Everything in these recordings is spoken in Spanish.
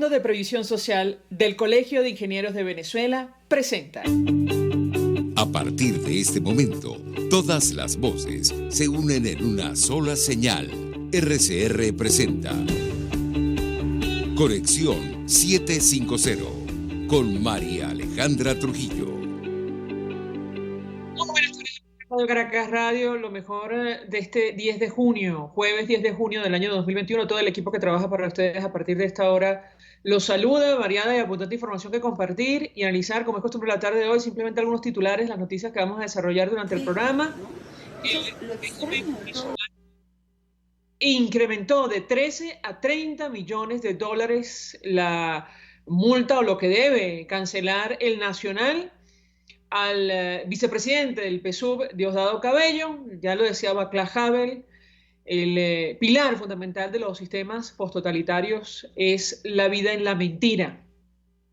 Fondo de Previsión Social del Colegio de Ingenieros de Venezuela presenta. A partir de este momento, todas las voces se unen en una sola señal. RCR presenta Conexión 750 con María Alejandra Trujillo. Caracas Radio, lo mejor de este 10 de junio, jueves 10 de junio del año 2021. Todo el equipo que trabaja para ustedes a partir de esta hora los saluda, variada y abundante información que compartir y analizar, como es costumbre la tarde de hoy, simplemente algunos titulares, las noticias que vamos a desarrollar durante el programa. Incrementó de 13 a 30 millones de dólares la multa o lo que debe cancelar el Nacional al vicepresidente del PSUV, Diosdado Cabello. Ya lo decía Václav Havel, el pilar fundamental de los sistemas posttotalitarios es la vida en la mentira.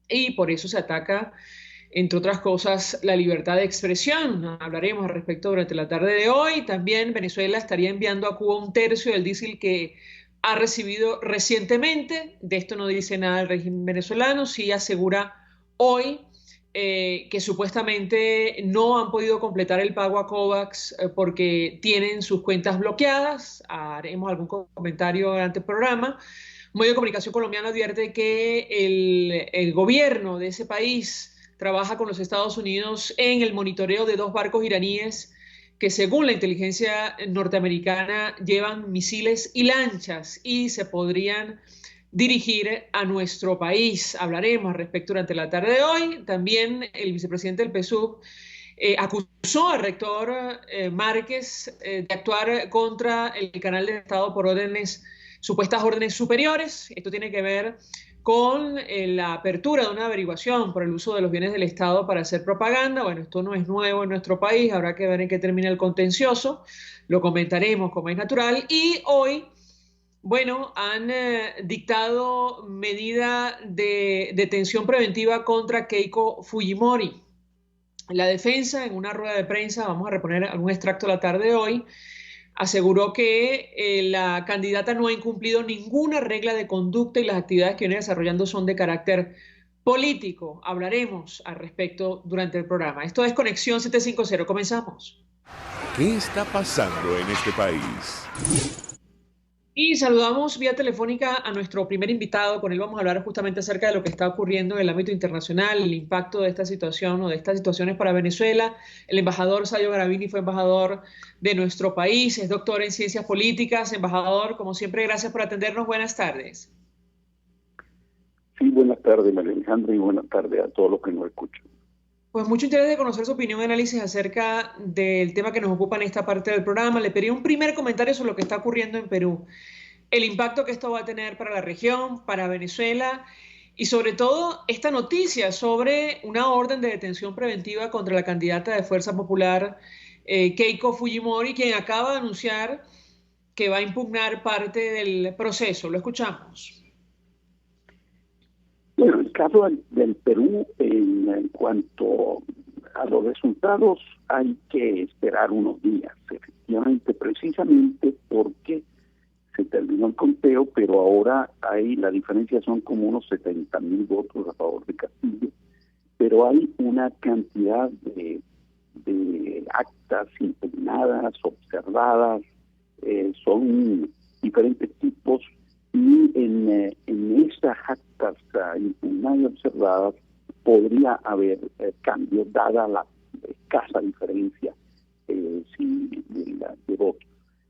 Y por eso se ataca, entre otras cosas, la libertad de expresión. Hablaremos al respecto durante la tarde de hoy. También Venezuela estaría enviando a Cuba un tercio del diésel que ha recibido recientemente. De esto no dice nada el régimen venezolano, sí asegura hoy que supuestamente no han podido completar el pago a COVAX porque tienen sus cuentas bloqueadas. Haremos algún comentario durante el programa. Un medio de comunicación colombiano advierte que el gobierno de ese país trabaja con los Estados Unidos en el monitoreo de 2 barcos iraníes que, según la inteligencia norteamericana, llevan misiles y lanchas y se podrían dirigir a nuestro país. Hablaremos al respecto durante la tarde de hoy. También el vicepresidente del PSUV acusó al rector Márquez de actuar contra el canal de Estado por supuestas órdenes superiores. Esto tiene que ver con la apertura de una averiguación por el uso de los bienes del Estado para hacer propaganda. Bueno, esto no es nuevo en nuestro país, habrá que ver en qué termina el contencioso, lo comentaremos como es natural. Y hoy, bueno, han dictado medida de detención preventiva contra Keiko Fujimori. La defensa, en una rueda de prensa, vamos a reponer algún extracto la tarde de hoy, aseguró que la candidata no ha incumplido ninguna regla de conducta y las actividades que viene desarrollando son de carácter político. Hablaremos al respecto durante el programa. Esto es Conexión 750. Comenzamos. ¿Qué está pasando en este país? Y saludamos vía telefónica a nuestro primer invitado. Con él vamos a hablar justamente acerca de lo que está ocurriendo en el ámbito internacional, el impacto de esta situación o de estas situaciones para Venezuela. El embajador Sayo Garavini fue embajador de nuestro país, es doctor en ciencias políticas. Embajador, como siempre, gracias por atendernos. Buenas tardes. Sí, buenas tardes, María Alejandra, y buenas tardes a todos los que nos escuchan. Pues mucho interés de conocer su opinión y análisis acerca del tema que nos ocupa en esta parte del programa. Le pedí un primer comentario sobre lo que está ocurriendo en Perú, el impacto que esto va a tener para la región, para Venezuela y sobre todo esta noticia sobre una orden de detención preventiva contra la candidata de Fuerza Popular, Keiko Fujimori, quien acaba de anunciar que va a impugnar parte del proceso. Lo escuchamos. Bueno, el caso del Perú, en cuanto a los resultados, hay que esperar unos días, efectivamente, precisamente porque se terminó el conteo, pero ahora la diferencia son como unos 70,000 votos a favor de Castillo, pero hay una cantidad de actas impugnadas, observadas, son diferentes tipos, y en esas actas impugnadas y observadas podría haber cambios dada la escasa diferencia de votos.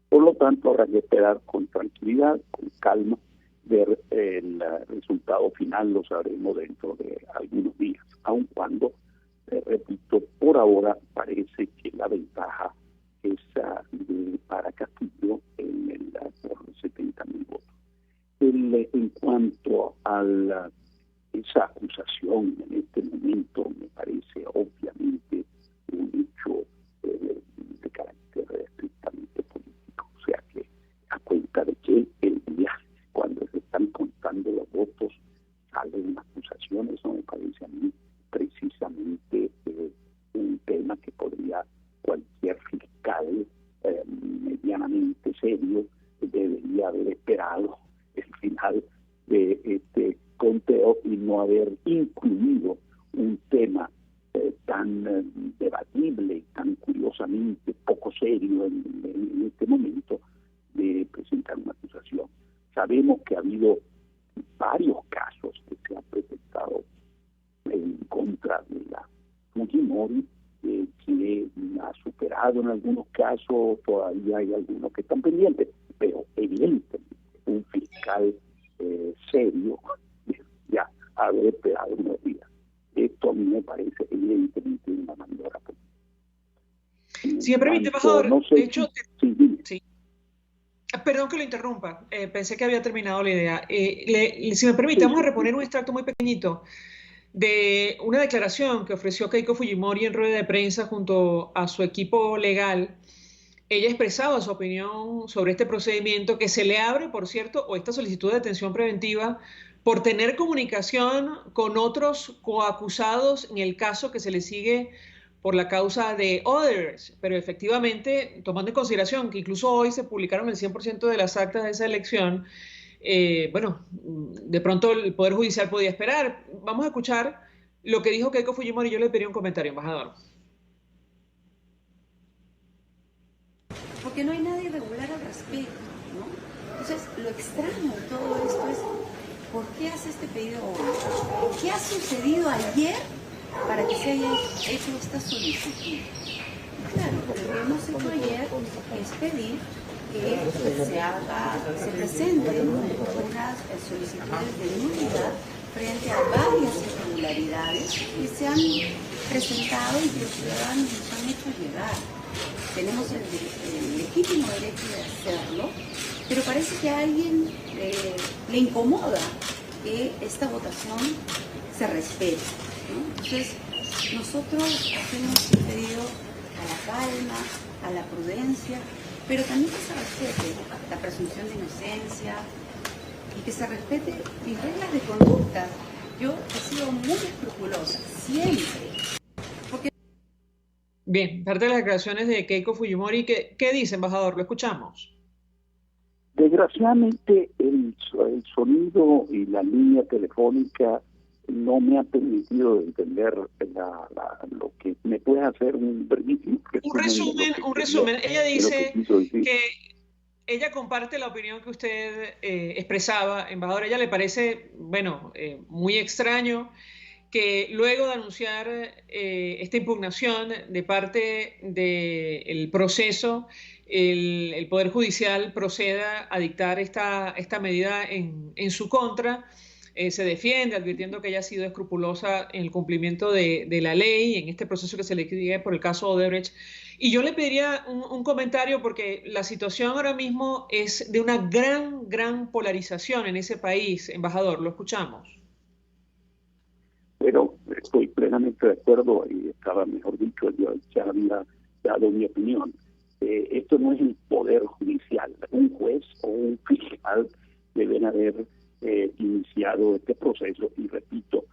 Por lo tanto, habrá que esperar con tranquilidad, con calma, ver el resultado final, lo sabremos dentro de algunos días, aun cuando, repito, por ahora parece que la ventaja es para Castillo por 70,000 votos. En cuanto a esa acusación en este momento, me parece obviamente un hecho de carácter estrictamente político. O sea que, a cuenta de que el día cuando se están contando los votos salen acusaciones, eso me parece a mí precisamente un tema que podría cualquier fiscal medianamente serio debería haber esperado el final de este conteo y no haber incluido un tema tan debatible y tan curiosamente poco serio en este momento de presentar una acusación. Sabemos que ha habido varios casos que se han presentado en contra de la Fujimori, que ha superado en algunos casos, todavía hay algunos que están pendientes, pero evidentemente un fiscal serio ya haber esperado unos días. Esto a mí me parece evidentemente una maniobra. Si me permite, embajador, no sé, de hecho, sí. Perdón que lo interrumpa, pensé que había terminado la idea. Si me permite, vamos a reponer un extracto muy pequeñito de una declaración que ofreció Keiko Fujimori en rueda de prensa junto a su equipo legal. Ella expresaba su opinión sobre este procedimiento que se le abre, por cierto, o esta solicitud de detención preventiva por tener comunicación con otros coacusados en el caso que se le sigue por la causa de Odebrecht, pero efectivamente, tomando en consideración que incluso hoy se publicaron el 100% de las actas de esa elección, bueno, de pronto el Poder Judicial podía esperar. Vamos a escuchar lo que dijo Keiko Fujimori y yo le pedí un comentario, embajador. Porque no hay nada irregular al respecto, ¿no? Entonces, lo extraño de todo esto es, ¿por qué hace este pedido hoy? ¿Qué ha sucedido ayer para que se haya hecho esta solicitud? Claro, lo que hemos hecho ayer es pedir que se presenten unas solicitudes de nulidad frente a varias irregularidades que se han presentado y que los ciudadanos nos han hecho llegar. Tenemos el legítimo derecho de hacerlo, pero parece que a alguien le incomoda que esta votación se respete, ¿no? Entonces, nosotros hacemos un pedido a la calma, a la prudencia, pero también que se respete la presunción de inocencia y que se respete mis reglas de conducta. Yo he sido muy escrupulosa, siempre. Bien, parte de las declaraciones de Keiko Fujimori. ¿Qué dice, embajador? Lo escuchamos. Desgraciadamente, el sonido y la línea telefónica no me ha permitido entender lo que me puede hacer un brevísimo resumen. Ella dice que ella comparte la opinión que usted expresaba, embajador. A ella le parece, bueno, muy extraño que luego de anunciar esta impugnación de parte del proceso, el Poder Judicial proceda a dictar esta medida en su contra. Se defiende advirtiendo que ella ha sido escrupulosa en el cumplimiento de la ley en este proceso que se le sigue por el caso Odebrecht. Y yo le pediría un comentario porque la situación ahora mismo es de una gran polarización en ese país. Embajador, lo escuchamos. Pero estoy plenamente de acuerdo y estaba, mejor dicho, yo ya había dado mi opinión. Esto no es el Poder Judicial. Un juez o un fiscal deben haber iniciado este proceso y, repito,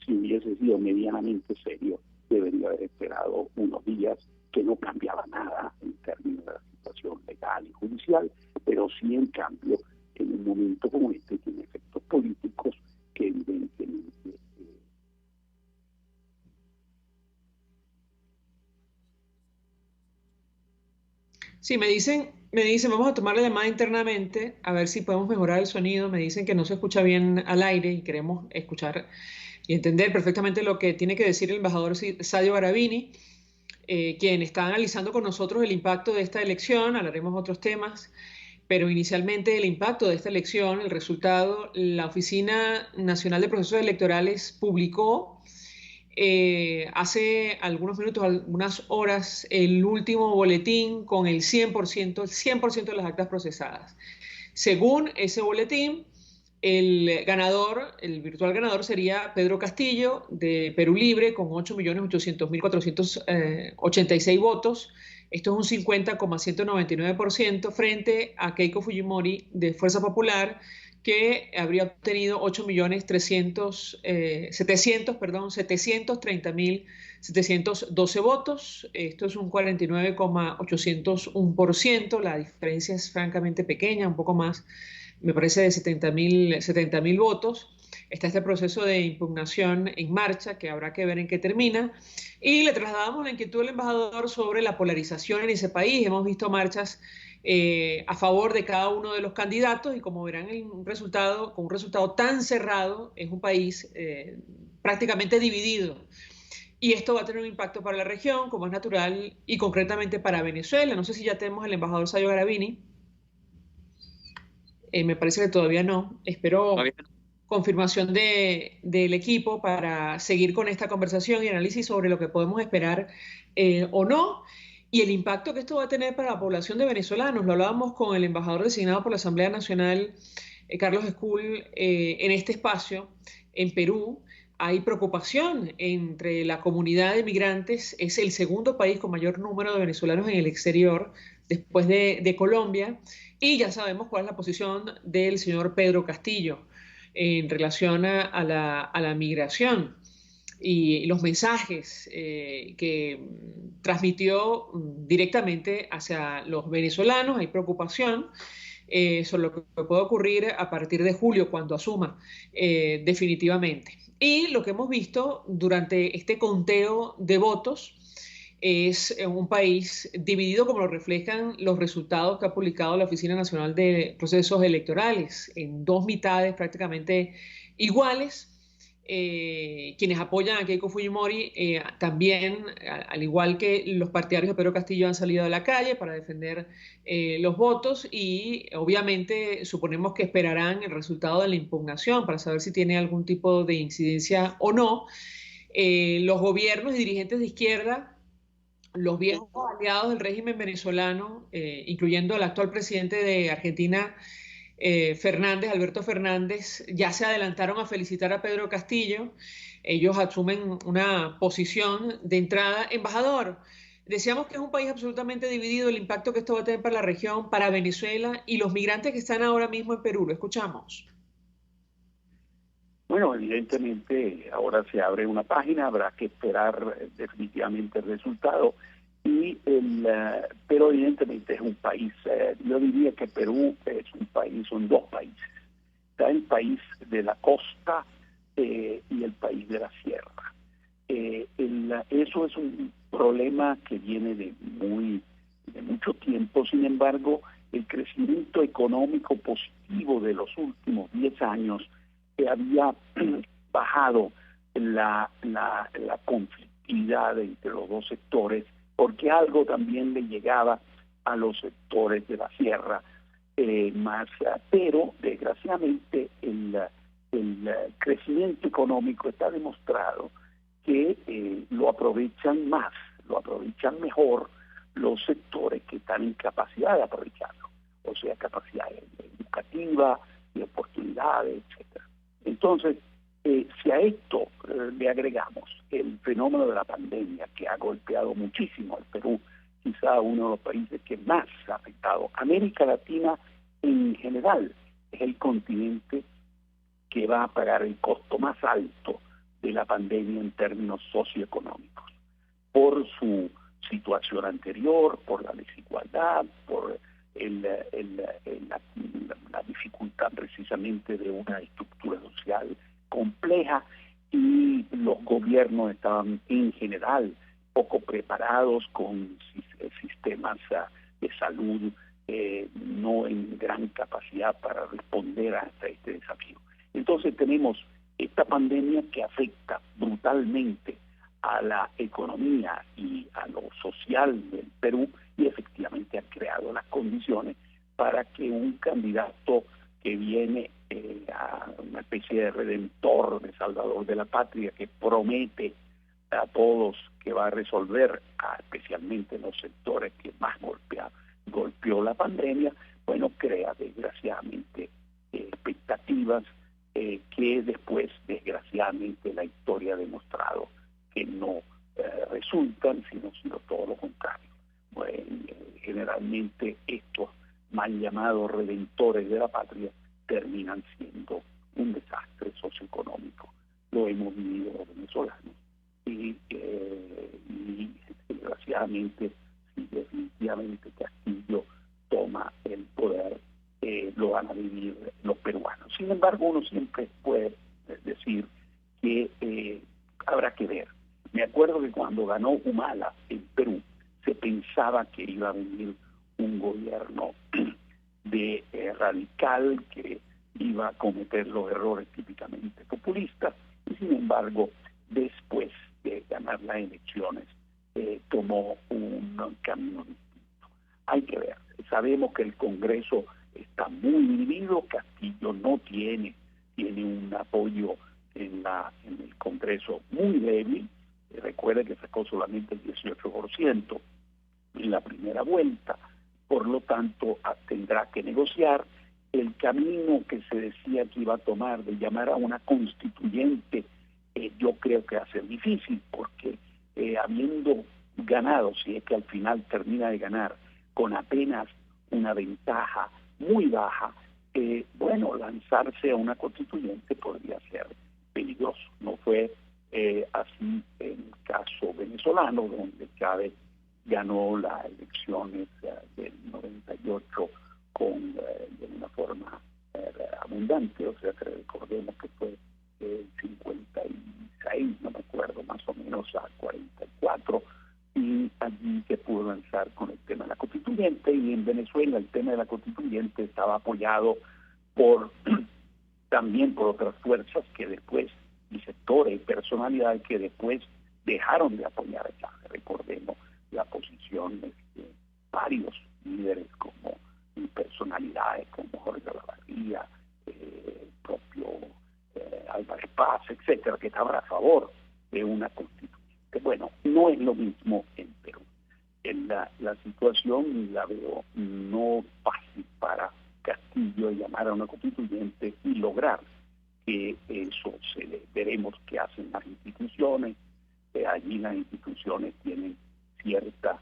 si hubiese sido medianamente serio, debería haber esperado unos días, que no cambiaba nada en términos de la situación legal y judicial, pero sí, en cambio, en un momento como este, tiene efectos políticos que evidentemente... Sí, me dicen, vamos a tomar la llamada internamente, a ver si podemos mejorar el sonido. Me dicen que no se escucha bien al aire y queremos escuchar y entender perfectamente lo que tiene que decir el embajador Sadio Garavini, quien está analizando con nosotros el impacto de esta elección. Hablaremos de otros temas, pero inicialmente el impacto de esta elección, el resultado. La Oficina Nacional de Procesos Electorales publicó hace algunos minutos, algunas horas, el último boletín con el 100% de las actas procesadas. Según ese boletín, el virtual ganador sería Pedro Castillo, de Perú Libre, con 8.800.486 votos. Esto es un 50,199% frente a Keiko Fujimori, de Fuerza Popular, que habría obtenido 730.712 votos. Esto es un 49,801%. La diferencia es francamente pequeña, un poco más, me parece, de 70.000 votos. está este proceso de impugnación en marcha que habrá que ver en qué termina. Y le trasladamos la inquietud al embajador sobre la polarización en ese país. Hemos visto marchas a favor de cada uno de los candidatos y como verán, con un resultado tan cerrado, es un país prácticamente dividido. Y esto va a tener un impacto para la región, como es natural, y concretamente para Venezuela. No sé si ya tenemos al embajador Sayo Garavini. Me parece que todavía no. Espero confirmación del equipo para seguir con esta conversación y análisis sobre lo que podemos esperar o no, y el impacto que esto va a tener para la población de venezolanos. Lo hablábamos con el embajador designado por la Asamblea Nacional, Carlos Escul, en este espacio, en Perú. Hay preocupación entre la comunidad de migrantes. Es el segundo país con mayor número de venezolanos en el exterior, después de Colombia, y ya sabemos cuál es la posición del señor Pedro Castillo en relación a la migración y los mensajes que transmitió directamente hacia los venezolanos. Hay preocupación sobre lo que puede ocurrir a partir de julio, cuando asuma definitivamente. Y lo que hemos visto durante este conteo de votos es un país dividido, como lo reflejan los resultados que ha publicado la Oficina Nacional de Procesos Electorales, en dos mitades prácticamente iguales. Quienes apoyan a Keiko Fujimori también, al igual que los partidarios de Pedro Castillo, han salido a la calle para defender los votos, y obviamente suponemos que esperarán el resultado de la impugnación para saber si tiene algún tipo de incidencia o no. Los gobiernos y dirigentes de izquierda, los viejos aliados del régimen venezolano, incluyendo al actual presidente de Argentina, Alberto Fernández, ya se adelantaron a felicitar a Pedro Castillo. Ellos asumen una posición de entrada. Embajador, decíamos que es un país absolutamente dividido, el impacto que esto va a tener para la región, para Venezuela y los migrantes que están ahora mismo en Perú. Lo escuchamos. Bueno, evidentemente ahora se abre una página, habrá que esperar definitivamente el resultado. Pero evidentemente es un país, yo diría que Perú es un país, son dos países. Está el país de la costa y el país de la sierra. Eso es un problema que viene de mucho tiempo. Sin embargo, el crecimiento económico positivo de los últimos 10 años había bajado la conflictividad entre los dos sectores, porque algo también le llegaba a los sectores de la sierra más, pero desgraciadamente el crecimiento económico está demostrado que lo aprovechan mejor los sectores que están en capacidad de aprovecharlo, o sea, capacidad educativa, de oportunidades, etcétera. Entonces, si a esto le agregamos el fenómeno de la pandemia, que ha golpeado muchísimo al Perú, quizá uno de los países que más ha afectado, América Latina en general es el continente que va a pagar el costo más alto de la pandemia en términos socioeconómicos, por su situación anterior, por la desigualdad, por la dificultad precisamente de una estructura social compleja, y los gobiernos estaban en general poco preparados, con sistemas de salud no en gran capacidad para responder a este desafío. Entonces tenemos esta pandemia que afecta brutalmente a la economía y a lo social del Perú, y efectivamente ha creado las condiciones para que un candidato que viene a una especie de redentor, de salvador de la patria, que promete a todos que va a resolver, especialmente en los sectores que más golpeó la pandemia, bueno, crea desgraciadamente expectativas que después, desgraciadamente, la historia ha demostrado que no resultan, sino todo lo contrario. Bueno, generalmente estos mal llamados redentores de la patria terminan siendo un desastre socioeconómico. Lo hemos vivido los venezolanos y desgraciadamente, si definitivamente Castillo toma el poder, lo van a vivir los peruanos. Sin embargo, uno siempre puede que ver. Me acuerdo que cuando ganó Humala en Perú, se pensaba que iba a venir un gobierno de radical que iba a cometer los errores típicamente populistas, y sin embargo, después de ganar las elecciones, tomó un camino distinto. Hay que ver, sabemos que el Congreso está muy dividido, Castillo no tiene un apoyo en el Congreso muy débil. Recuerde que sacó solamente el 18% en la primera vuelta, por lo tanto tendrá que negociar. El camino que se decía que iba a tomar de llamar a una constituyente, yo creo que va a ser difícil, porque habiendo ganado, si es que al final termina de ganar, con apenas una ventaja muy baja, bueno, lanzarse a una constituyente podría ser peligroso. No fue así en el caso venezolano, donde Chávez ganó las elecciones del 98 de una forma abundante, o sea que recordemos que fue 56, no me acuerdo, más o menos a 44, y allí se pudo lanzar con el tema de la constituyente. Y en Venezuela el tema de la constituyente estaba apoyado también por otras fuerzas que después, y sectores y personalidades que después dejaron de apoyar a Chávez. Recordemos la posición de varios líderes y personalidades como Jorge Olavarría, propio Álvarez Paz, etcétera, que estaban a favor de una constitución. Bueno, no es lo mismo en Perú. La situación la veo no fácil para Castillo llamar a una constituyente y lograr que eso veremos qué hacen las instituciones. Allí las instituciones tienen cierta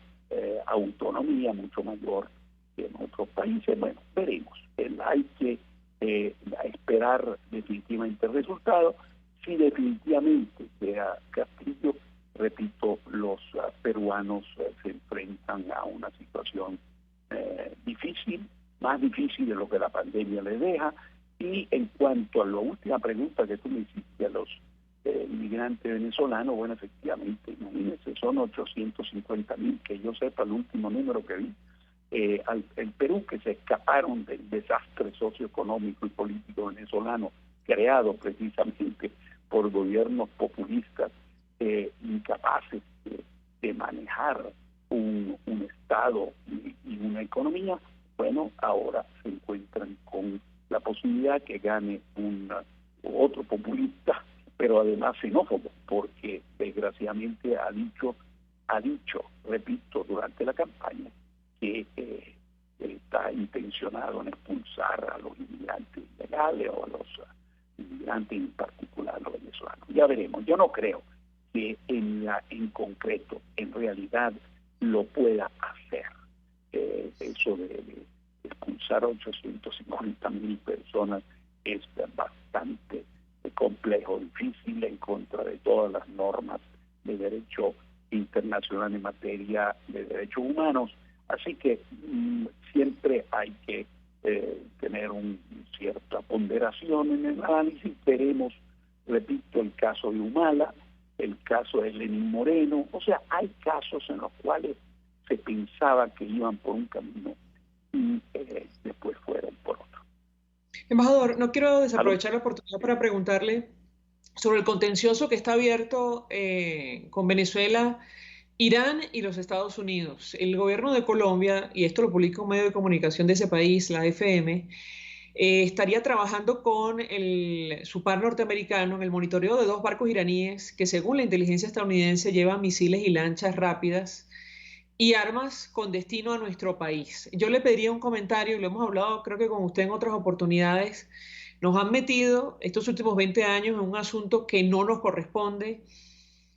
autonomía mucho mayor que en otros países. Bueno, veremos. Hay que esperar definitivamente el resultado. Si definitivamente sea Castillo, repito, los peruanos se enfrentan a una situación difícil, más difícil de lo que la pandemia les deja. Y en cuanto a la última pregunta que tú me hiciste a los inmigrantes venezolanos, bueno, efectivamente, imagínense, son 850,000, que yo sepa el último número que vi, el Perú, que se escaparon del desastre socioeconómico y político venezolano creado precisamente por gobiernos populistas incapaces de manejar un Estado y una economía. Bueno, ahora se encuentran con la posibilidad que gane otro populista, pero además xenófobo, porque desgraciadamente ha dicho, repito, durante la campaña, que está intencionado en expulsar a los inmigrantes ilegales o a los inmigrantes, en particular a los venezolanos. Ya veremos. Yo no creo que en concreto, en realidad, lo pueda hacer. Eso de expulsar a 850,000 personas es bastante complejo, difícil, en contra de todas las normas de derecho internacional en materia de derechos humanos. Así que siempre hay que tener cierta ponderación en el análisis. Veremos, repito, el caso de Humala, el caso de Lenín Moreno. O sea, hay casos en los cuales se pensaba que iban por un camino y después fueron por otro. Embajador, no quiero desaprovechar la oportunidad para preguntarle sobre el contencioso que está abierto con Venezuela, Irán y los Estados Unidos. El gobierno de Colombia, y esto lo publica un medio de comunicación de ese país, la FM, estaría trabajando con su par norteamericano en el monitoreo de 2 barcos iraníes que, según la inteligencia estadounidense, llevan misiles y lanchas rápidas y armas con destino a nuestro país. Yo le pediría un comentario, y lo hemos hablado creo que con usted en otras oportunidades. Nos han metido estos últimos 20 años en un asunto que no nos corresponde,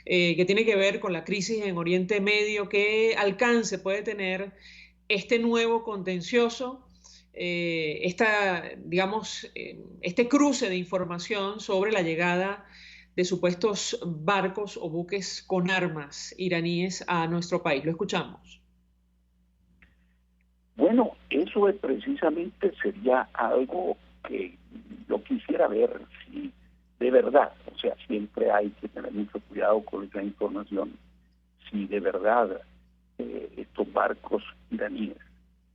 que tiene que ver con la crisis en Oriente Medio. ¿Qué alcance puede tener este nuevo contencioso, este cruce de información sobre la llegada de supuestos barcos o buques con armas iraníes a nuestro país? Lo escuchamos. Bueno, eso precisamente sería algo que yo quisiera ver, si de verdad, o sea, siempre hay que tener mucho cuidado con esa información, si de verdad estos barcos iraníes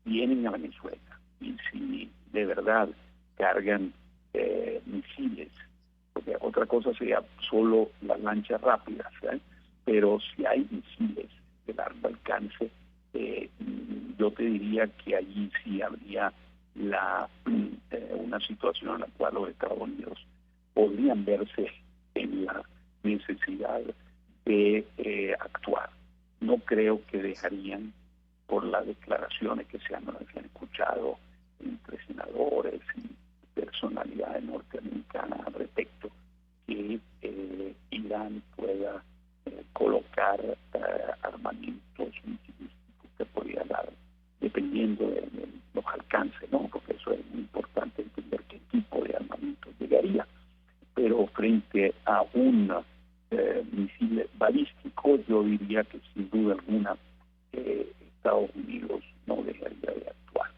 vienen a Venezuela y si de verdad cargan misiles, porque otra cosa sería solo las lanchas rápidas, ¿eh? Pero si hay misiles de largo alcance, yo te diría que allí sí habría una situación en la cual los Estados Unidos podrían verse en la necesidad de actuar. No creo que dejarían, por las declaraciones que se han escuchado entre senadores y personalidades norteamericanas al respecto, que Irán pueda colocar armamentos que podría dar, dependiendo de los alcances, ¿no? Porque eso es muy importante entender qué tipo de armamento llegaría. Pero frente a un misil balístico, yo diría que sin duda alguna Estados Unidos no dejaría de actuar.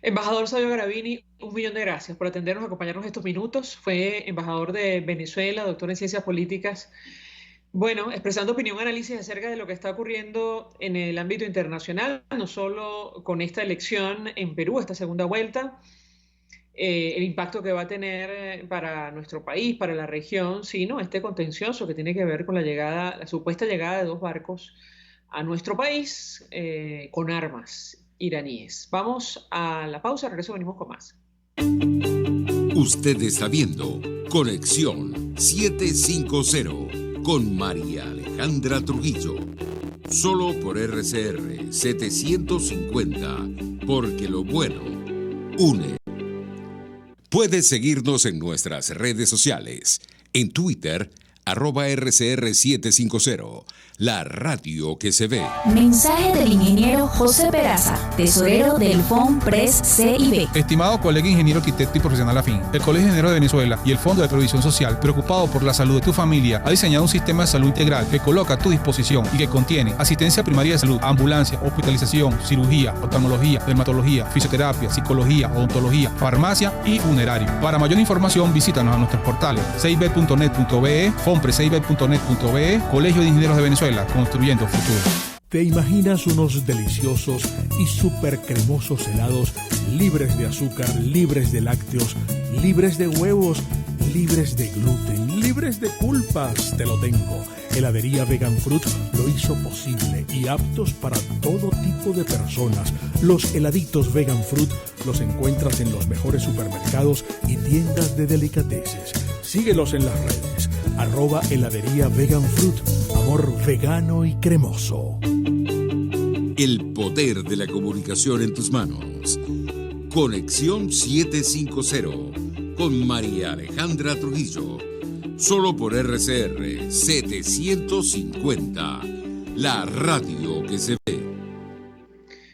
Embajador Sabio Garavini, 1.000.000 de gracias por atendernos, acompañarnos estos minutos. Fue embajador de Venezuela, doctor en ciencias políticas. Bueno, expresando opinión, análisis acerca de lo que está ocurriendo en el ámbito internacional, no solo con esta elección en Perú, esta segunda vuelta, el impacto que va a tener para nuestro país, para la región, sino este contencioso que tiene que ver con la supuesta llegada de 2 barcos a nuestro país con armas iraníes. Vamos a la pausa, regreso, venimos con más. Usted está viendo Conexión 750 con María Alejandra Trujillo. Solo por RCR 750, porque lo bueno une. Puedes seguirnos en nuestras redes sociales. En Twitter, @RCR750, la radio que se ve. Mensaje del ingeniero José Peraza, tesorero del FONPRES CIB. Estimado colega ingeniero arquitecto y profesional afín, el Colegio de Ingenieros de Venezuela y el Fondo de Previsión Social, preocupado por la salud de tu familia, ha diseñado un sistema de salud integral que coloca a tu disposición y que contiene asistencia primaria de salud, ambulancia, hospitalización, cirugía, oftalmología, dermatología, fisioterapia, psicología, odontología, farmacia y funerario. Para mayor información, visítanos a nuestros portales cib.net.be, fonprescib.net.be, Colegio de Ingenieros de Venezuela, construyendo futuro. ¿Te imaginas unos deliciosos y súper cremosos helados libres de azúcar, libres de lácteos, libres de huevos, libres de gluten, libres de culpas? Te lo tengo. Heladería Vegan Fruit lo hizo posible y aptos para todo tipo de personas. Los heladitos Vegan Fruit los encuentras en los mejores supermercados y tiendas de delicateces. Síguelos en las redes. @heladería Vegan Fruit. Amor vegano y cremoso. El poder de la comunicación en tus manos. Conexión 750 con María Alejandra Trujillo. Solo por RCR 750, la radio que se ve.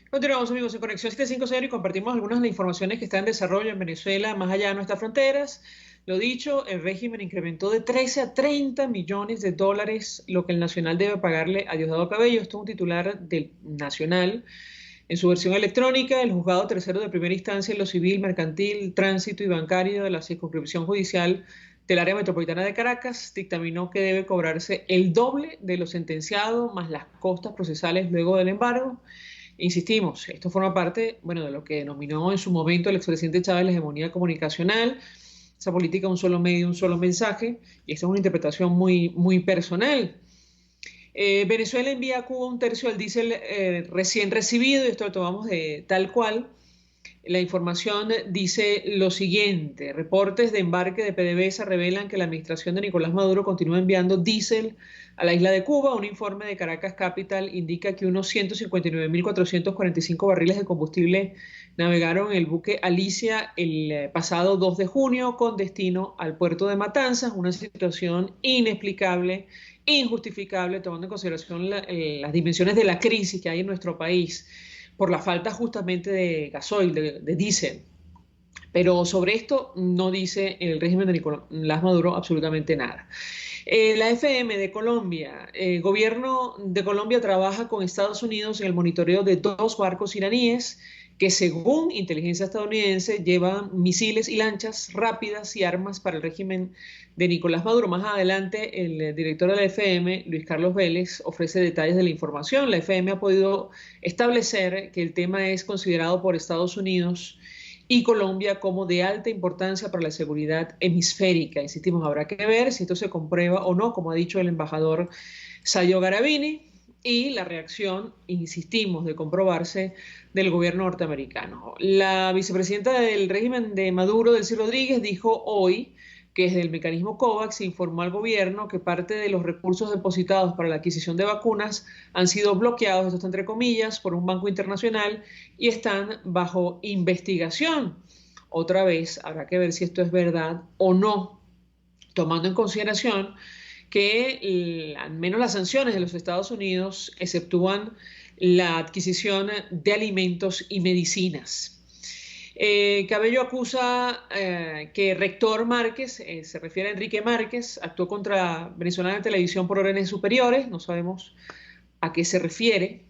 Continuamos, amigos, en Conexión 750 y compartimos algunas de las informaciones que están en desarrollo en Venezuela, más allá de nuestras fronteras. Lo dicho, el régimen incrementó de 13 a 30 millones de dólares lo que el Nacional debe pagarle a Diosdado Cabello. Esto es un titular del Nacional. En su versión electrónica, el Juzgado Tercero de Primera Instancia en lo Civil, Mercantil, Tránsito y Bancario de la Circunscripción Judicial del Área Metropolitana de Caracas dictaminó que debe cobrarse el doble de lo sentenciado más las costas procesales luego del embargo. Insistimos, esto forma parte, de lo que denominó en su momento el expresidente Chávez la hegemonía comunicacional, esa política un solo medio, un solo mensaje, y esta es una interpretación muy, muy personal. Venezuela envía a Cuba 1/3 del diésel recién recibido, y esto lo tomamos de tal cual. La información dice lo siguiente: reportes de embarque de PDVSA revelan que la administración de Nicolás Maduro continúa enviando diésel a la isla de Cuba. Un informe de Caracas Capital indica que unos 159.445 barriles de combustible navegaron en el buque Alicia el pasado 2 de junio con destino al puerto de Matanzas, una situación inexplicable, injustificable, tomando en consideración las dimensiones de la crisis que hay en nuestro país por la falta justamente de gasoil, de diésel. Pero sobre esto no dice el régimen de Nicolás Maduro absolutamente nada. La FM de Colombia, el gobierno de Colombia trabaja con Estados Unidos en el monitoreo de 2 barcos iraníes que según inteligencia estadounidense llevan misiles y lanchas rápidas y armas para el régimen de Nicolás Maduro. Más adelante, el director de la FM, Luis Carlos Vélez, ofrece detalles de la información. La FM ha podido establecer que el tema es considerado por Estados Unidos y Colombia como de alta importancia para la seguridad hemisférica. Insistimos, habrá que ver si esto se comprueba o no, como ha dicho el embajador Sayo Garavini, y la reacción, insistimos, de comprobarse del gobierno norteamericano. La vicepresidenta del régimen de Maduro, Delcy Rodríguez, dijo hoy que desde el mecanismo COVAX se informó al gobierno que parte de los recursos depositados para la adquisición de vacunas han sido bloqueados, esto está entre comillas, por un banco internacional y están bajo investigación. Otra vez, habrá que ver si esto es verdad o no, tomando en consideración que al menos las sanciones de los Estados Unidos exceptúan la adquisición de alimentos y medicinas. Cabello acusa que Rector Márquez, se refiere a Enrique Márquez, actuó contra Venezolana Televisión por órdenes superiores, no sabemos a qué se refiere.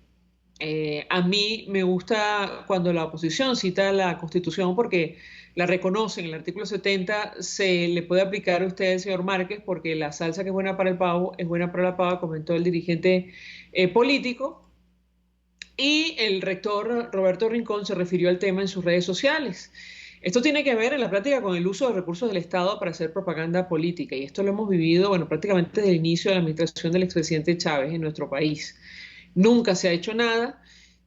A mí me gusta cuando la oposición cita la Constitución porque la reconoce. En el artículo 70 se le puede aplicar a usted, señor Márquez, porque la salsa que es buena para el pavo es buena para la pava, comentó el dirigente político. Y el rector Roberto Rincón se refirió al tema en sus redes sociales. Esto tiene que ver en la práctica con el uso de recursos del Estado para hacer propaganda política. Y esto lo hemos vivido, bueno, prácticamente desde el inicio de la administración del expresidente Chávez en nuestro país. Nunca se ha hecho nada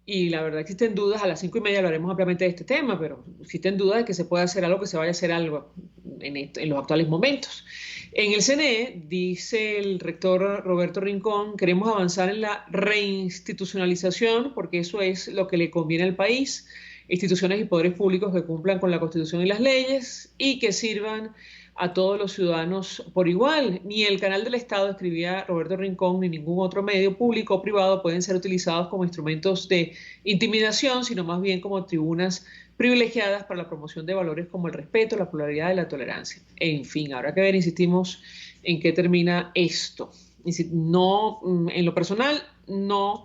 y la verdad existen dudas. A las 5:30 hablaremos ampliamente de este tema, pero existen dudas de que se pueda hacer algo, que se vaya a hacer algo en los actuales momentos. En el CNE, dice el rector Roberto Rincón, queremos avanzar en la reinstitucionalización porque eso es lo que le conviene al país, instituciones y poderes públicos que cumplan con la Constitución y las leyes y que sirvan a todos los ciudadanos por igual. Ni el canal del Estado, escribía Roberto Rincón, ni ningún otro medio público o privado pueden ser utilizados como instrumentos de intimidación, sino más bien como tribunas privilegiadas para la promoción de valores como el respeto, la pluralidad y la tolerancia. En fin, habrá que ver, insistimos, en qué termina esto. No, en lo personal, no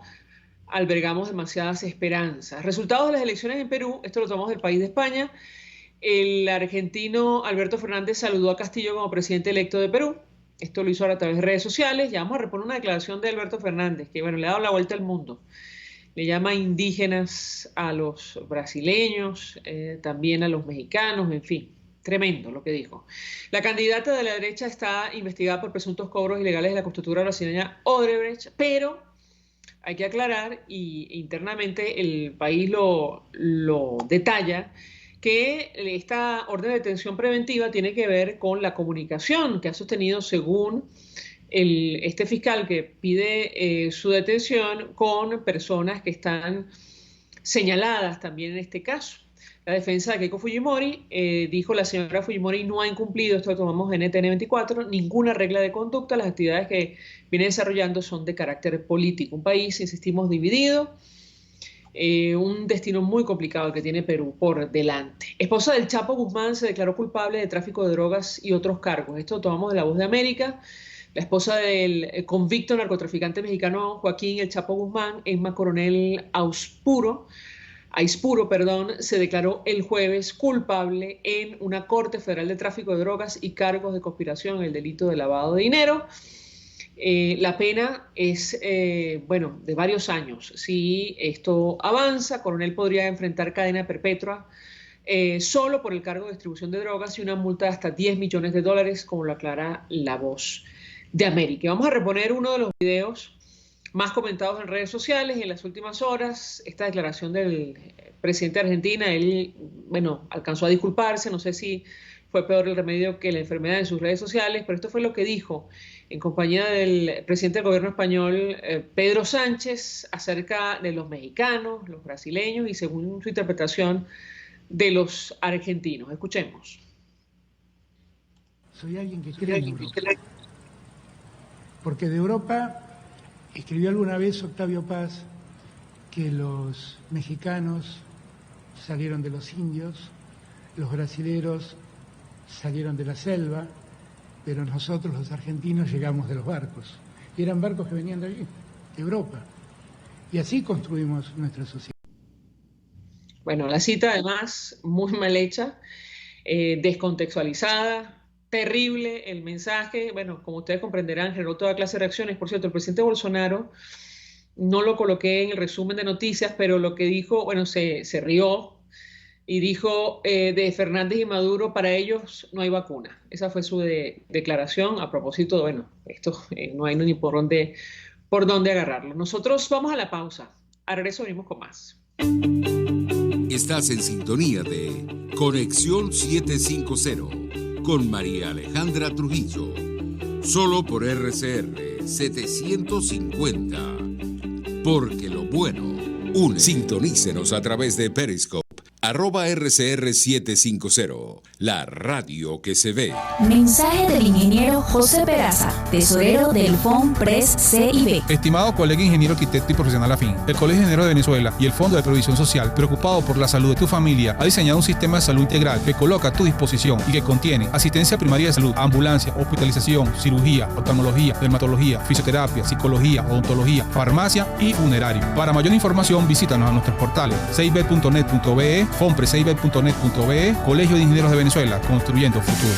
albergamos demasiadas esperanzas. Resultados de las elecciones en Perú, esto lo tomamos del país de España. El argentino Alberto Fernández saludó a Castillo como presidente electo de Perú. Esto lo hizo ahora a través de redes sociales. Ya vamos a reponer una declaración de Alberto Fernández, que bueno, le ha dado la vuelta al mundo. Le llama indígenas a los brasileños, también a los mexicanos, en fin. Tremendo lo que dijo. La candidata de la derecha está investigada por presuntos cobros ilegales de la constructora brasileña Odebrecht, pero hay que aclarar, y internamente el país lo detalla, que esta orden de detención preventiva tiene que ver con la comunicación que ha sostenido, según este fiscal que pide su detención, con personas que están señaladas también en este caso. La defensa de Keiko Fujimori dijo: la señora Fujimori no ha incumplido, esto lo tomamos en NTN 24, ninguna regla de conducta. Las actividades que viene desarrollando son de carácter político. Un país, insistimos, dividido, un destino muy complicado el que tiene Perú por delante. Esposa del Chapo Guzmán se declaró culpable de tráfico de drogas y otros cargos. Esto lo tomamos de La Voz de América. La esposa del convicto narcotraficante mexicano Joaquín El Chapo Guzmán, Emma Coronel Aispuro, se declaró el jueves culpable en una corte federal de tráfico de drogas y cargos de conspiración en el delito de lavado de dinero. La pena es, de varios años. Si esto avanza, Coronel podría enfrentar cadena perpetua solo por el cargo de distribución de drogas y una multa de hasta $10 millones, como lo aclara La Voz de América. Vamos a reponer uno de los videos más comentados en redes sociales en las últimas horas. Esta declaración del presidente de Argentina, él, alcanzó a disculparse, no sé si fue peor el remedio que la enfermedad en sus redes sociales, pero esto fue lo que dijo en compañía del presidente del gobierno español, Pedro Sánchez, acerca de los mexicanos, los brasileños y, según su interpretación, de los argentinos. Escuchemos. Soy alguien que cree en Europa, porque de Europa escribió alguna vez Octavio Paz que los mexicanos salieron de los indios, los brasileros salieron de la selva, pero nosotros los argentinos llegamos de los barcos. Y eran barcos que venían de allí, de Europa. Y así construimos nuestra sociedad. Bueno, la cita además muy mal hecha, descontextualizada, terrible el mensaje. Bueno, como ustedes comprenderán, generó toda clase de reacciones. Por cierto, el presidente Bolsonaro, no lo coloqué en el resumen de noticias, pero lo que dijo, bueno, se rió y dijo de Fernández y Maduro, para ellos no hay vacuna. Esa fue su declaración a propósito, bueno, esto no hay ni por dónde agarrarlo. Nosotros vamos a la pausa. A regreso venimos con más. Estás en sintonía de Conexión 750 con María Alejandra Trujillo. Solo por RCR 750. Porque lo bueno une. Sintonícenos a través de Periscope. @RCR750, la radio que se ve. Mensaje del ingeniero José Peraza, tesorero del FONPRES CIB. Estimado colega ingeniero arquitecto y profesional afín, el Colegio de Ingenieros de Venezuela y el Fondo de Previsión Social, preocupado por la salud de tu familia, ha diseñado un sistema de salud integral que coloca a tu disposición y que contiene asistencia primaria de salud, ambulancia, hospitalización, cirugía, oftalmología, dermatología, fisioterapia, psicología, odontología, farmacia y funerario. Para mayor información, visítanos a nuestros portales cib.net.be, fonpresib.net.be, Colegio de Ingenieros de Venezuela, construyendo futuro.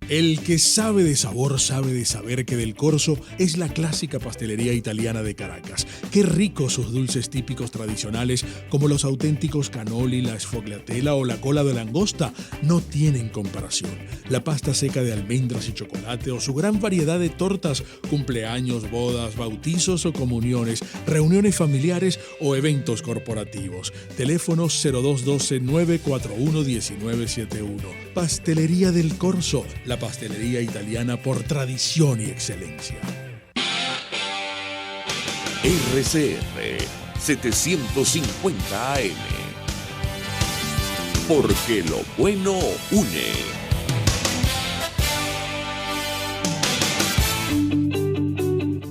El que sabe de sabor sabe de saber que Del Corso es la clásica pastelería italiana de Caracas. Qué ricos sus dulces típicos tradicionales como los auténticos cannoli, la sfogliatella o la cola de langosta no tienen comparación. La pasta seca de almendras y chocolate o su gran variedad de tortas, cumpleaños, bodas, bautizos o comuniones, reuniones familiares o eventos corporativos. Teléfonos 0212-941-1971. Pastelería Del Corso, la pastelería italiana por tradición y excelencia. RCR 750 AM. Porque lo bueno une.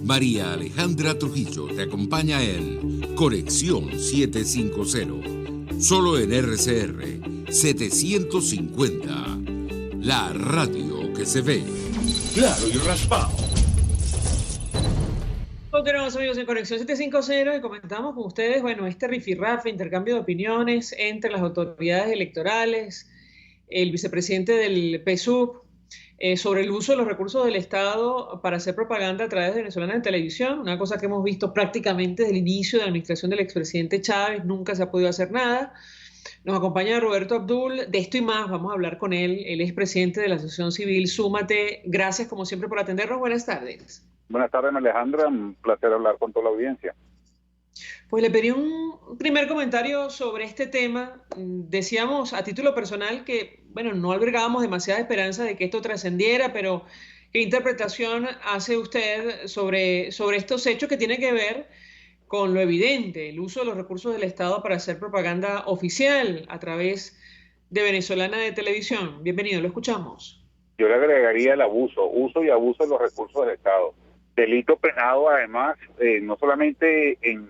María Alejandra Trujillo te acompaña en Conexión 750. Solo en RCR 750. La radio que se ve. Claro y raspado. Continuamos, amigos, en Conexión 750 y comentamos con ustedes, bueno, este rifirrafe, intercambio de opiniones entre las autoridades electorales, el vicepresidente del PSUV, sobre el uso de los recursos del Estado para hacer propaganda a través de Venezolana en Televisión, una cosa que hemos visto prácticamente desde el inicio de la administración del expresidente Chávez, nunca se ha podido hacer nada. Nos acompaña Roberto Abdul, de esto y más vamos a hablar con él. Él es presidente de la Asociación Civil Súmate. Gracias como siempre por atendernos. Buenas tardes. Buenas tardes, Alejandra. Un placer hablar con toda la audiencia. Pues le pedí un primer comentario sobre este tema. Decíamos a título personal que, bueno, no albergábamos demasiada esperanza de que esto trascendiera, pero ¿qué interpretación hace usted sobre estos hechos que tienen que ver con lo evidente, el uso de los recursos del Estado para hacer propaganda oficial a través de Venezolana de Televisión? Bienvenido, lo escuchamos. Yo le agregaría el uso y abuso de los recursos del Estado. Delito penado, además, no solamente en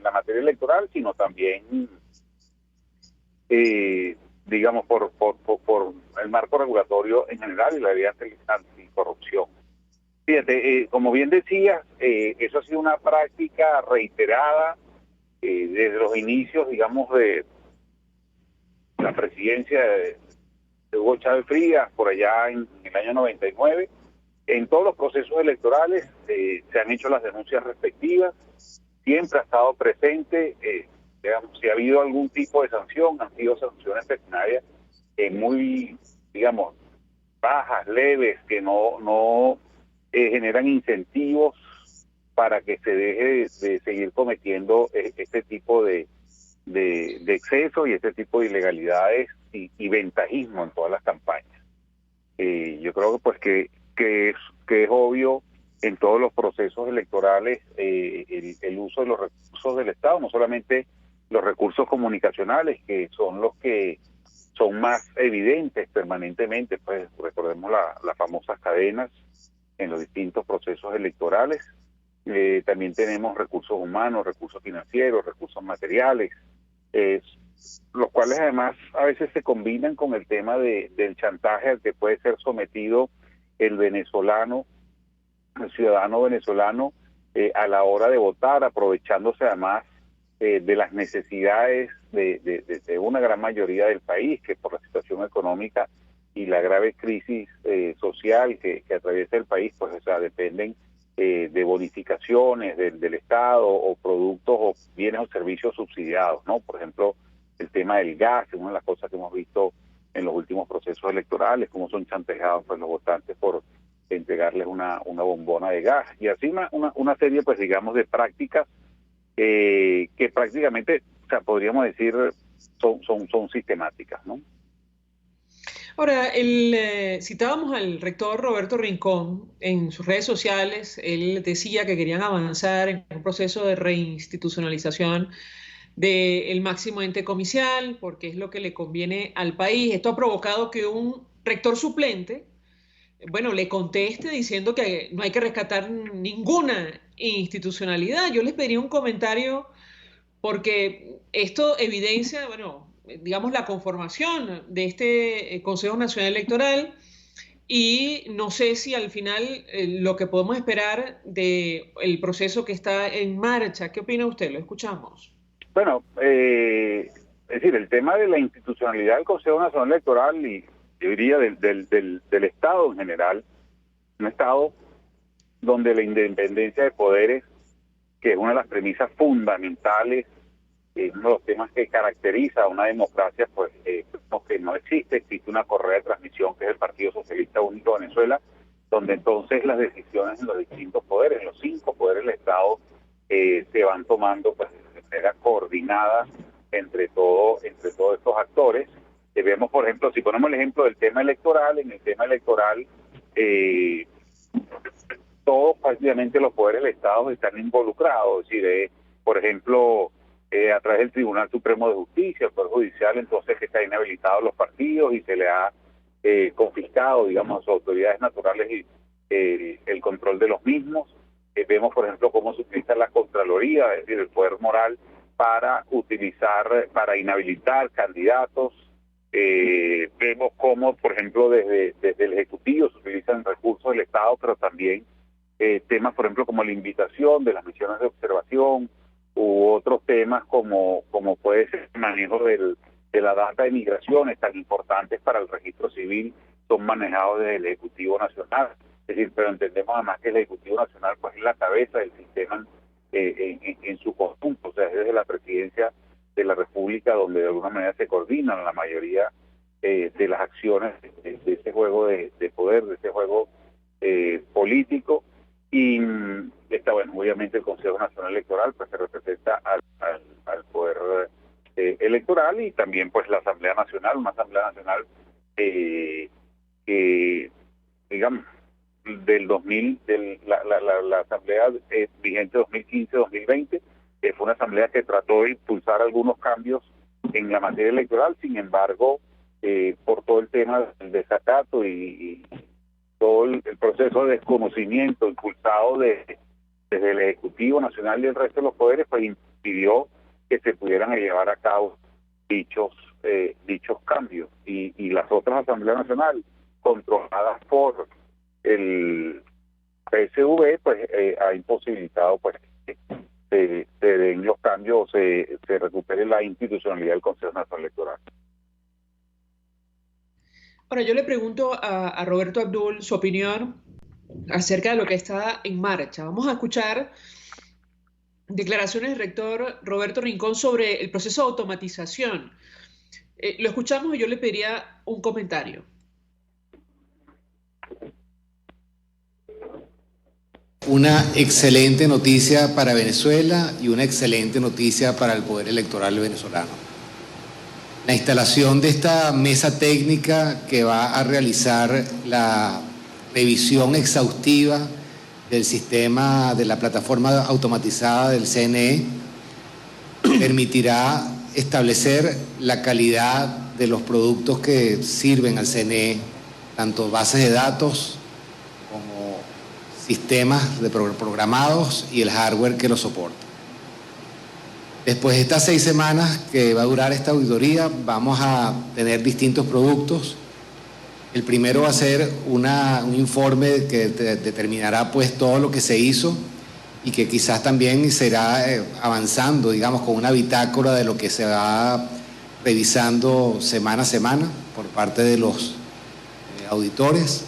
la materia electoral, sino también, digamos, por el marco regulatorio en general y la ley anticorrupción. Fíjate, como bien decías, eso ha sido una práctica reiterada desde los inicios, digamos, de la presidencia de Hugo Chávez Frías, por allá en el año 99. En todos los procesos electorales se han hecho las denuncias respectivas, siempre ha estado presente, digamos, si ha habido algún tipo de sanción, han sido sanciones pecuniarias muy, digamos, bajas, leves, que no generan incentivos para que se deje de seguir cometiendo este tipo de excesos y este tipo de ilegalidades y ventajismo en todas las campañas. Yo creo que es obvio en todos los procesos electorales el uso de los recursos del Estado, no solamente los recursos comunicacionales, que son los que son más evidentes permanentemente, pues recordemos las famosas cadenas en los distintos procesos electorales. También tenemos recursos humanos, recursos financieros, recursos materiales, los cuales además a veces se combinan con el tema del chantaje al que puede ser sometido el ciudadano venezolano a la hora de votar, aprovechándose además de las necesidades de una gran mayoría del país, que por la situación económica y la grave crisis social que atraviesa el país, pues, o sea, dependen de bonificaciones del Estado o productos o bienes o servicios subsidiados, ¿no? Por ejemplo, el tema del gas es una de las cosas que hemos visto en los últimos procesos electorales, cómo son chantajeados pues los votantes por entregarles una bombona de gas, y así una serie, pues digamos, de prácticas que prácticamente, o sea, podríamos decir, son sistemáticas, ¿no? Ahora, citábamos al rector Roberto Rincón en sus redes sociales. Él decía que querían avanzar en un proceso de reinstitucionalización del máximo ente comicial, porque es lo que le conviene al país. Esto ha provocado que un rector suplente, bueno, le conteste diciendo que no hay que rescatar ninguna institucionalidad. Yo les pediría un comentario, porque esto evidencia, bueno, digamos, la conformación de este Consejo Nacional Electoral, y no sé si al final lo que podemos esperar del proceso que está en marcha. ¿Qué opina usted? Lo escuchamos. Bueno, es decir, el tema de la institucionalidad del Consejo Nacional Electoral, y yo diría del Estado en general, un Estado donde la independencia de poderes, que es una de las premisas fundamentales, uno de los temas que caracteriza a una democracia, pues que no existe una correa de transmisión, que es el Partido Socialista Único de Venezuela, donde entonces las decisiones en los distintos poderes, en los 5 poderes del Estado, se van tomando pues de manera coordinada entre todos estos actores. Vemos, por ejemplo, si ponemos el ejemplo del tema electoral, en el tema electoral todos prácticamente los poderes del Estado están involucrados, es decir, por ejemplo, a través del Tribunal Supremo de Justicia, el Poder Judicial, entonces, que está inhabilitado a los partidos y se le ha confiscado, digamos, a sus autoridades naturales y el control de los mismos. Vemos, por ejemplo, cómo se utiliza la Contraloría, es decir, el poder moral, para inhabilitar candidatos. Vemos cómo, por ejemplo, desde el Ejecutivo se utilizan recursos del Estado, pero también temas, por ejemplo, como la invitación de las misiones de observación, u otros temas como puede ser el manejo de la data de migraciones tan importantes para el registro civil, son manejados desde el Ejecutivo Nacional. Es decir, pero entendemos además que el Ejecutivo Nacional pues es la cabeza del sistema en su conjunto, o sea, es desde la Presidencia de la República donde de alguna manera se coordinan la mayoría de las acciones de ese juego de poder, de ese juego político. Y está, bueno, obviamente el Consejo Nacional Electoral pues se representa al poder electoral, y también pues la Asamblea Nacional, una Asamblea Nacional que digamos del 2000, la Asamblea vigente 2015-2020, fue una asamblea que trató de impulsar algunos cambios en la materia electoral. Sin embargo, por todo el tema del desacato y todo el proceso de desconocimiento impulsado desde el Ejecutivo Nacional y el resto de los poderes, pues impidió que se pudieran llevar a cabo dichos cambios. Y las otras asambleas nacionales, controladas por el PSV, pues ha imposibilitado pues que se den los cambios, se recupere la institucionalidad del Consejo Nacional Electoral. Ahora, yo le pregunto a Roberto Abdul su opinión acerca de lo que está en marcha. Vamos a escuchar declaraciones del rector Roberto Rincón sobre el proceso de automatización. Lo escuchamos y yo le pediría un comentario. Una excelente noticia para Venezuela y una excelente noticia para el poder electoral venezolano. La instalación de esta mesa técnica que va a realizar la revisión exhaustiva del sistema de la plataforma automatizada del CNE permitirá establecer la calidad de los productos que sirven al CNE, tanto bases de datos como sistemas programados y el hardware que los soporta. Después de estas 6 semanas que va a durar esta auditoría, vamos a tener distintos productos. El primero va a ser un informe que determinará pues todo lo que se hizo y que quizás también será avanzando, digamos, con una bitácora de lo que se va revisando semana a semana por parte de los auditores.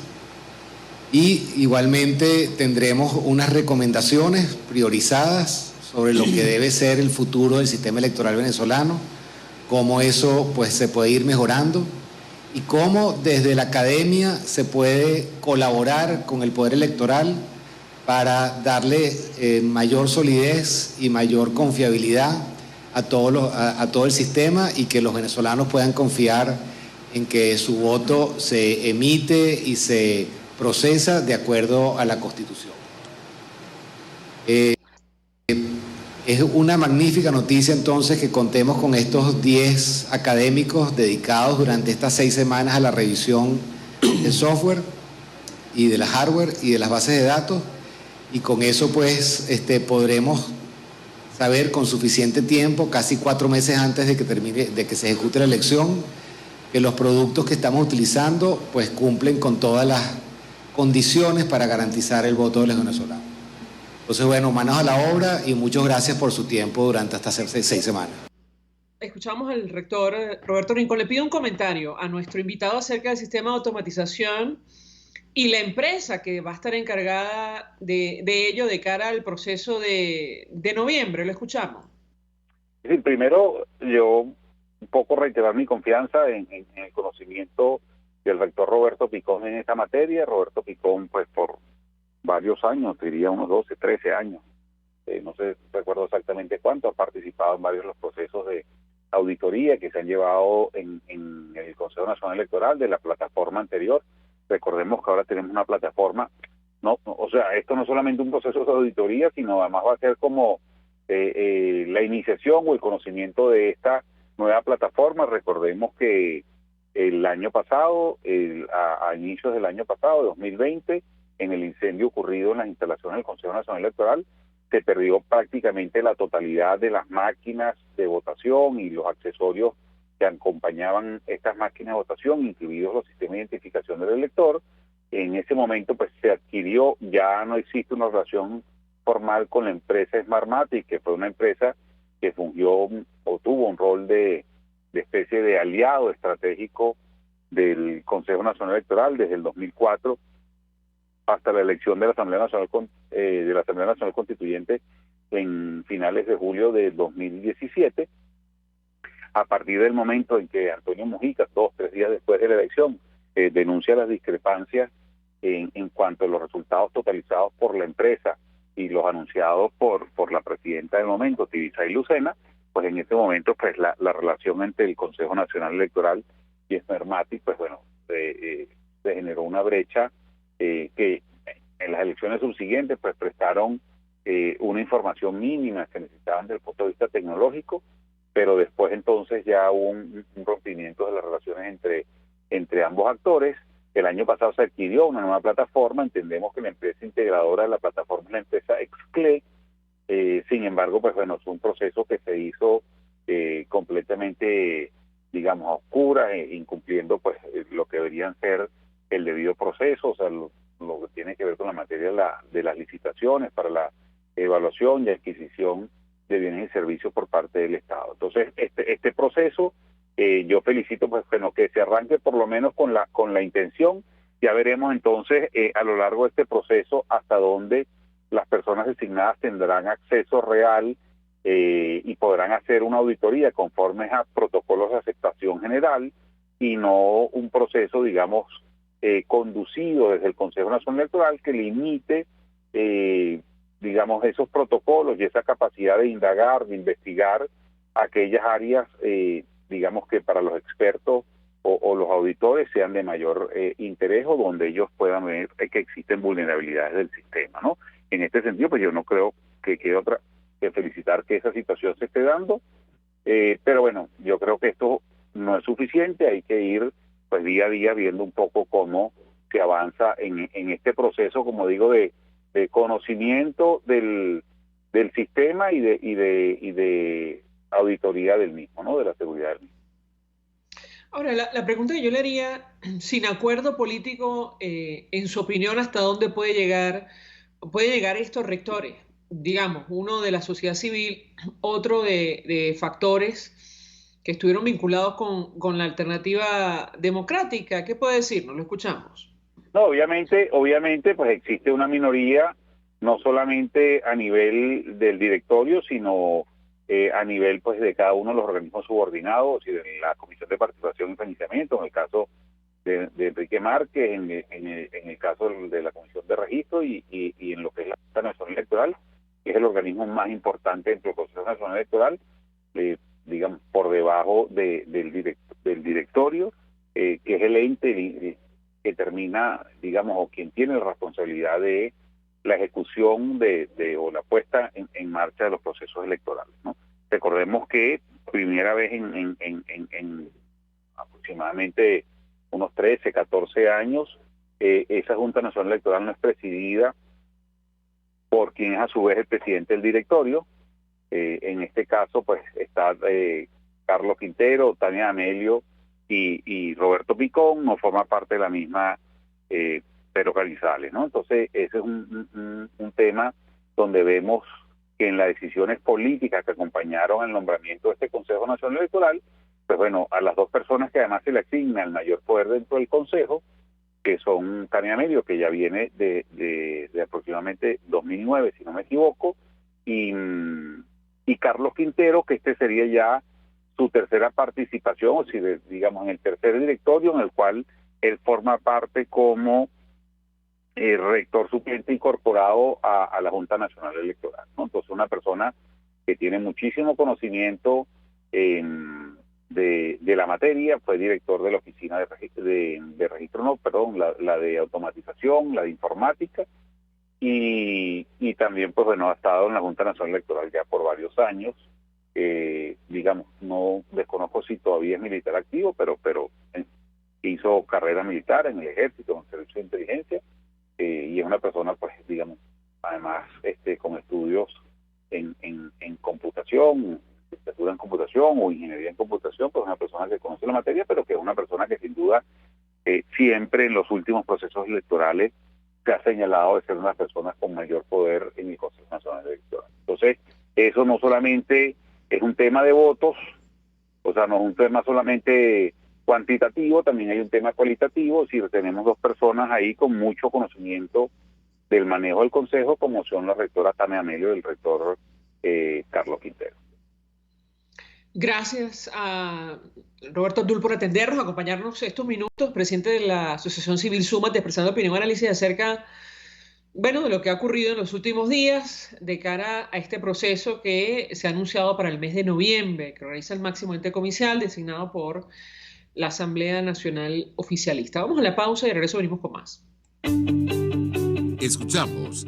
Y igualmente tendremos unas recomendaciones priorizadas sobre lo que debe ser el futuro del sistema electoral venezolano, cómo eso pues se puede ir mejorando y cómo desde la academia se puede colaborar con el poder electoral para darle mayor solidez y mayor confiabilidad a todo el sistema y que los venezolanos puedan confiar en que su voto se emite y se procesa de acuerdo a la Constitución. Es una magnífica noticia entonces que contemos con estos 10 académicos dedicados durante estas 6 semanas a la revisión del software y de la hardware y de las bases de datos, y con eso pues podremos saber con suficiente tiempo, casi 4 meses antes de que se ejecute la elección, que los productos que estamos utilizando pues cumplen con todas las condiciones para garantizar el voto de los venezolanos. Entonces, bueno, manos a la obra y muchas gracias por su tiempo durante estas 6 semanas. Escuchamos al rector Roberto Rincón. Le pido un comentario a nuestro invitado acerca del sistema de automatización y la empresa que va a estar encargada de ello de cara al proceso de noviembre. Lo escuchamos. Sí, primero, yo un poco reiterar mi confianza en el conocimiento del rector Roberto Picón en esta materia. Roberto Picón, pues por varios años, diría unos 12, 13 años, no sé, recuerdo exactamente cuánto, ha participado en varios de los procesos de auditoría que se han llevado en el Consejo Nacional Electoral de la plataforma anterior. Recordemos que ahora tenemos una plataforma, o sea, esto no es solamente un proceso de auditoría, sino además va a ser como la iniciación o el conocimiento de esta nueva plataforma. Recordemos que el año pasado, a inicios del año pasado, 2020, en el incendio ocurrido en las instalaciones del Consejo Nacional Electoral, se perdió prácticamente la totalidad de las máquinas de votación y los accesorios que acompañaban estas máquinas de votación, incluidos los sistemas de identificación del elector. En ese momento pues se adquirió, ya no existe una relación formal con la empresa Smartmatic, que fue una empresa que fungió o tuvo un rol de especie de aliado estratégico del Consejo Nacional Electoral desde el 2004 hasta la elección de la Asamblea Nacional Constituyente en finales de julio de 2017. A partir del momento en que Antonio Mujica, 2-3 días después de la elección, denuncia las discrepancias en cuanto a los resultados totalizados por la empresa y los anunciados por la presidenta del momento, Tibisay Lucena, pues en ese momento pues la relación entre el Consejo Nacional Electoral y Smermatic, pues bueno, se generó una brecha que en las elecciones subsiguientes pues prestaron una información mínima que necesitaban desde el punto de vista tecnológico, pero después entonces ya hubo un rompimiento de las relaciones entre ambos actores. El año pasado se adquirió una nueva plataforma. Entendemos que la empresa integradora de la plataforma es la empresa Excle. Sin embargo, pues bueno, es un proceso que se hizo completamente, digamos, a oscuras, incumpliendo pues lo que deberían ser el debido proceso, o sea, lo que tiene que ver con la materia de las licitaciones para la evaluación y adquisición de bienes y servicios por parte del Estado. Entonces, este proceso, yo felicito pues bueno, que se arranque por lo menos con la intención. Ya veremos entonces a lo largo de este proceso hasta dónde las personas designadas tendrán acceso real y podrán hacer una auditoría conforme a protocolos de aceptación general y no un proceso, digamos, conducido desde el Consejo Nacional Electoral que limite, digamos, esos protocolos y esa capacidad de indagar, de investigar aquellas áreas, digamos, que para los expertos o los auditores sean de mayor interés o donde ellos puedan ver que existen vulnerabilidades del sistema, ¿no? En este sentido, pues yo no creo que quede otra que felicitar que esa situación se esté dando, pero bueno, yo creo que esto no es suficiente, hay que ir pues día a día viendo un poco cómo se avanza en este proceso, como digo, de conocimiento del sistema y de auditoría del mismo, ¿no? De la seguridad del mismo. Ahora, la pregunta que yo le haría, sin acuerdo político, en su opinión, ¿hasta dónde puede llegar estos rectores? digamos, uno de la sociedad civil, otro de factores que estuvieron vinculados con la alternativa democrática. ¿Qué puede decirnos? Lo escuchamos. No, obviamente, pues existe una minoría, no solamente a nivel del directorio, sino a nivel pues de cada uno de los organismos subordinados y de la Comisión de Participación y Financiamiento, en el caso de Enrique Márquez, en el caso de la Comisión de Registro y en lo que es la Junta Nacional Electoral, que es el organismo más importante dentro del Consejo Nacional Electoral, digamos, por debajo del directorio, que es el ente que termina, digamos, o quien tiene la responsabilidad de la ejecución o la puesta en marcha de los procesos electorales, ¿no? Recordemos que primera vez en aproximadamente unos 13, 14 años, esa Junta Nacional Electoral no es presidida por quien es a su vez el presidente del directorio. En este caso, pues está Carlos Quintero, Tania Amelio y Roberto Picón, no forma parte de la misma Pedro Carizales, ¿no? Entonces, ese es un tema donde vemos que en las decisiones políticas que acompañaron al nombramiento de este Consejo Nacional Electoral, pues bueno, a las dos personas que además se le asigna el mayor poder dentro del Consejo, que son Tania Amelio, que ya viene de aproximadamente 2009, si no me equivoco, y Carlos Quintero, que este sería ya su tercera participación, o si digamos en el tercer directorio, en el cual él forma parte como rector suplente incorporado a la Junta Nacional Electoral, ¿no? Entonces, una persona que tiene muchísimo conocimiento de la materia, fue director de la oficina de registro, no, perdón, la de automatización, la de informática, y también, pues bueno, ha estado en la Junta Nacional Electoral ya por varios años. Digamos, no desconozco si todavía es militar activo, pero hizo carrera militar en el ejército, en el servicio de inteligencia, y es una persona, pues, digamos, además con estudios en computación, licenciatura en computación o ingeniería en computación, pues una persona que conoce la materia, pero que es una persona que sin duda siempre en los últimos procesos electorales se ha señalado de ser una de las personas con mayor poder en el Consejo Nacional Electoral. Entonces, eso no solamente es un tema de votos, o sea, no es un tema solamente cuantitativo, también hay un tema cualitativo. Si tenemos dos personas ahí con mucho conocimiento del manejo del Consejo, como son la rectora Tania Amelio y el rector Carlos Quintero. Gracias a Roberto Abdul por atendernos, acompañarnos estos minutos, presidente de la Asociación Civil Súmate, expresando opinión y análisis acerca, bueno, de lo que ha ocurrido en los últimos días de cara a este proceso que se ha anunciado para el mes de noviembre, que realiza el máximo ente comicial designado por la Asamblea Nacional Oficialista. Vamos a la pausa y de regreso venimos con más. Escuchamos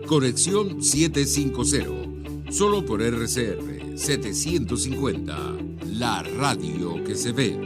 Conexión 750, solo por RCR 750, la radio que se ve.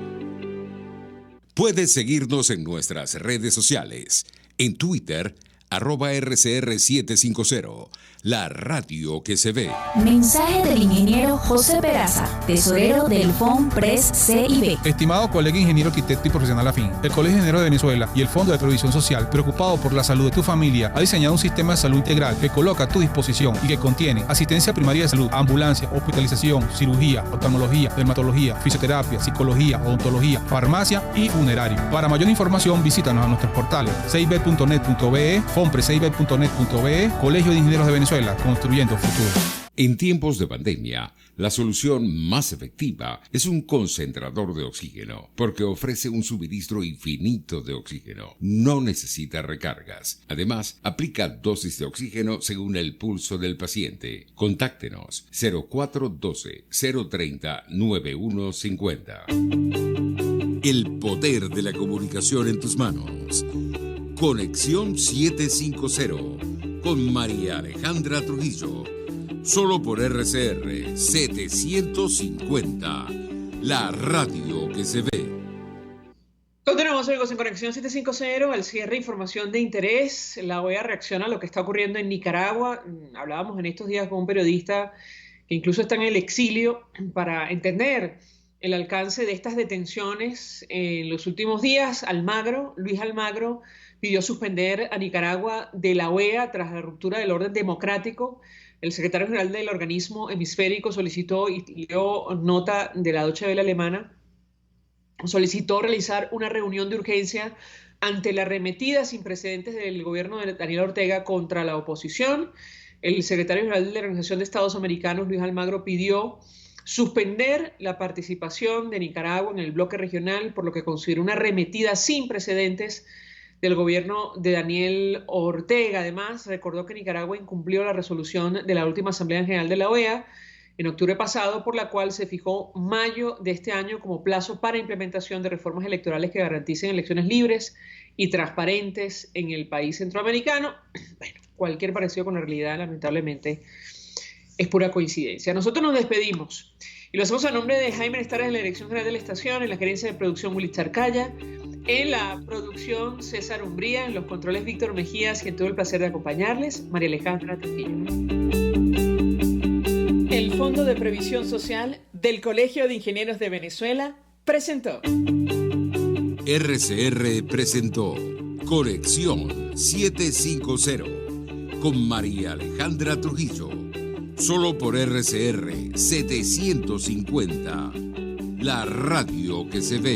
Puedes seguirnos en nuestras redes sociales, en Twitter, @RCR750, la radio que se ve. Mensaje del ingeniero José Peraza, tesorero del FONPRES CIB. Estimado colega ingeniero arquitecto y profesional afín, el Colegio de Ingenieros de Venezuela y el Fondo de Previsión Social, preocupado por la salud de tu familia, ha diseñado un sistema de salud integral que coloca a tu disposición y que contiene asistencia primaria de salud, ambulancia, hospitalización, cirugía, oftalmología, dermatología, fisioterapia, psicología, odontología, farmacia y funerario. Para mayor información, visítanos a nuestros portales cib.net.be, fonprescib.net.be, Colegio de Ingenieros de Venezuela, construyendo futuro. En tiempos de pandemia, la solución más efectiva es un concentrador de oxígeno, porque ofrece un suministro infinito de oxígeno. No necesita recargas. Además, aplica dosis de oxígeno según el pulso del paciente. Contáctenos 0412-030-9150. El poder de la comunicación en tus manos. Conexión 750 con María Alejandra Trujillo. Solo por RCR 750, la radio que se ve. Continuamos, amigos, en Conexión 750, al cierre, información de interés. La OEA reacciona a lo que está ocurriendo en Nicaragua. Hablábamos en estos días con un periodista que incluso está en el exilio para entender el alcance de estas detenciones en los últimos días. Luis Almagro, pidió suspender a Nicaragua de la OEA tras la ruptura del orden democrático el secretario general del organismo hemisférico solicitó, y dio nota de la Deutsche Welle alemana, solicitó realizar una reunión de urgencia ante la arremetida sin precedentes del gobierno de Daniel Ortega contra la oposición. El secretario general de la Organización de Estados Americanos, Luis Almagro, pidió suspender la participación de Nicaragua en el bloque regional, por lo que consideró una arremetida sin precedentes del gobierno de Daniel Ortega. Además, recordó que Nicaragua incumplió la resolución de la última Asamblea General de la OEA en octubre pasado, por la cual se fijó mayo de este año como plazo para implementación de reformas electorales que garanticen elecciones libres y transparentes en el país centroamericano. Bueno, cualquier parecido con la realidad, lamentablemente, es pura coincidencia. Nosotros nos despedimos y lo hacemos a nombre de Jaime Estares en la dirección general de la estación, en la gerencia de producción Willy Charcaya, en la producción César Umbría, en los controles Víctor Mejías, quien tuvo el placer de acompañarles, María Alejandra Trujillo. El Fondo de Previsión Social del Colegio de Ingenieros de Venezuela presentó. RCR presentó Conexión 750 con María Alejandra Trujillo. Solo por RCR 750, la radio que se ve.